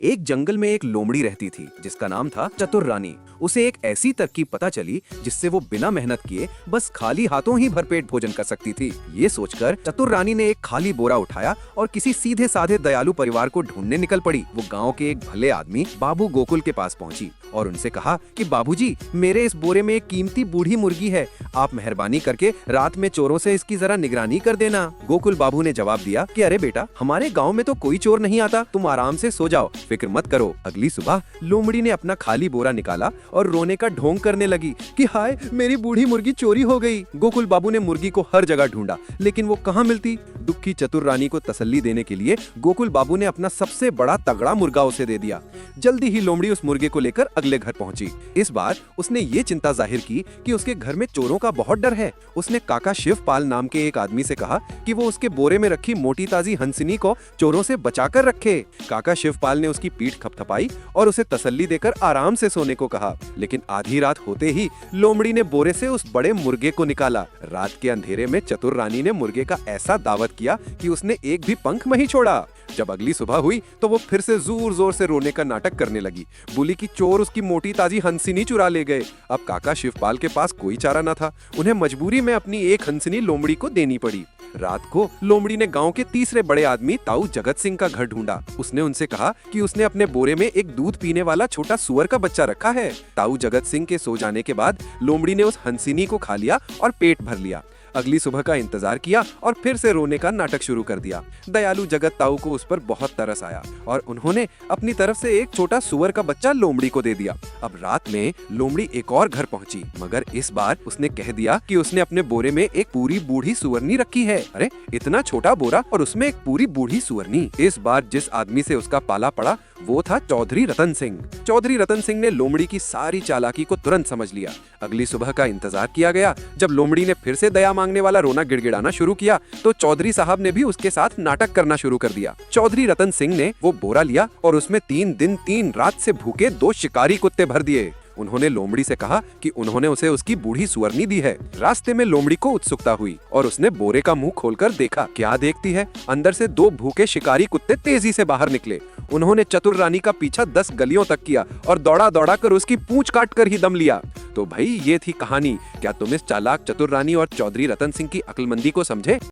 एक जंगल में एक लोमड़ी रहती थी जिसका नाम था चतुर रानी। उसे एक ऐसी तरकीब पता चली जिससे वो बिना मेहनत किए बस खाली हाथों ही भरपेट भोजन कर सकती थी। ये सोचकर चतुर रानी ने एक खाली बोरा उठाया और किसी सीधे साधे दयालु परिवार को ढूंढने निकल पड़ी। वो गांव के एक भले आदमी बाबू गोकुल के पास पहुंची और उनसे कहा कि बाबूजी, मेरे इस बोरे में एक कीमती बूढ़ी मुर्गी है, आप मेहरबानी करके रात में चोरों से इसकी जरा निगरानी कर देना। गोकुल बाबू ने जवाब दिया कि अरे बेटा, हमारे गांव में तो कोई चोर नहीं आता, तुम आराम से सो जाओ, फिक्र मत करो। अगली सुबह लोमड़ी ने अपना खाली बोरा निकाला और रोने का ढोंग करने लगी कि हाय, मेरी बूढ़ी मुर्गी चोरी हो गई। गोकुल बाबू ने मुर्गी को हर जगह ढूंढा लेकिन वो कहाँ मिलती। दुखी चतुर रानी को तसल्ली देने के लिए गोकुल बाबू ने अपना सबसे बड़ा तगड़ा मुर्गा उसे दे दिया। जल्दी ही लोमड़ी उस मुर्गे को लेकर अगले घर पहुंची। इस बार उसने ये चिंता जाहिर की कि उसके घर में चोरों का बहुत डर है। उसने काका शिवपाल नाम के एक आदमी से कहा कि वो उसके बोरे में रखी मोटी ताजी हंसनी को चोरों से बचाकर रखे। काका शिवपाल ने उसकी पीठ थपथपाई और उसे तसल्ली देकर आराम से सोने को कहा। लेकिन आधी रात होते ही लोमड़ी ने बोरे से उस बड़े मुर्गे को निकाला। रात के अंधेरे में चतुर रानी ने मुर्गे का ऐसा दावत किया कि उसने एक भी पंख नहीं छोड़ा। जब अगली सुबह हुई तो वो फिर से जोर जोर से रोने का नाटक करने लगी। बोली कि चोर उसकी मोटी ताजी हंसनी चुरा ले गए। अब काका शिवपाल के पास कोई चारा न था। उन्हें मजबूरी में अपनी एक हंसनी लोमड़ी को देनी पड़ी। रात को लोमड़ी ने गांव के तीसरे बड़े आदमी ताऊ जगत सिंह का घर ढूंढा। उसने उनसे कहा कि उसने अपने बोरे में एक दूध पीने वाला छोटा सुअर का बच्चा रखा है। ताऊ जगत सिंह के सो जाने के बाद लोमड़ी ने उस हंसिनी को खा लिया और पेट भर लिया। अगली सुबह का इंतजार किया और फिर से रोने का नाटक शुरू कर दिया। दयालु जगत ताऊ को उस पर बहुत तरस आया और उन्होंने अपनी तरफ से एक छोटा सुअर का बच्चा लोमड़ी को दे दिया। अब रात में लोमड़ी एक और घर पहुंची, मगर इस बार उसने कह दिया कि उसने अपने बोरे में एक पूरी बूढ़ी सुअरनी रखी है। अरे, इतना छोटा बोरा और उसमें एक पूरी बूढ़ी सुअरनी। इस बार जिस आदमी से उसका पाला पड़ा वो था चौधरी रतन सिंह। चौधरी रतन सिंह ने लोमड़ी की सारी चालाकी को तुरंत समझ लिया। अगली सुबह का इंतजार किया गया। जब लोमड़ी ने फिर से दया मांगने वाला रोना गिड़गिड़ाना शुरू किया तो चौधरी साहब ने भी उसके साथ नाटक करना शुरू कर दिया। चौधरी रतन सिंह ने वो बोरा लिया और उसमें 3 दिन 3 रात से भूखे 2 शिकारी कुत्ते भर दिए। उन्होंने लोमड़ी से कहा कि उन्होंने उसे उसकी बूढ़ी सुअरनी दी है। रास्ते में लोमड़ी को उत्सुकता हुई और उसने बोरे का मुंह खोलकर देखा। क्या देखती है, अंदर से 2 भूखे शिकारी कुत्ते तेजी से बाहर निकले। उन्होंने चतुर रानी का पीछा 10 गलियों तक किया और दौड़ा दौड़ा कर उसकी पूंछ काट कर ही दम लिया। तो भाई, ये थी कहानी। क्या तुम इस चालाक चतुर रानी और चौधरी रतन सिंह की अक्लमंदी को समझे?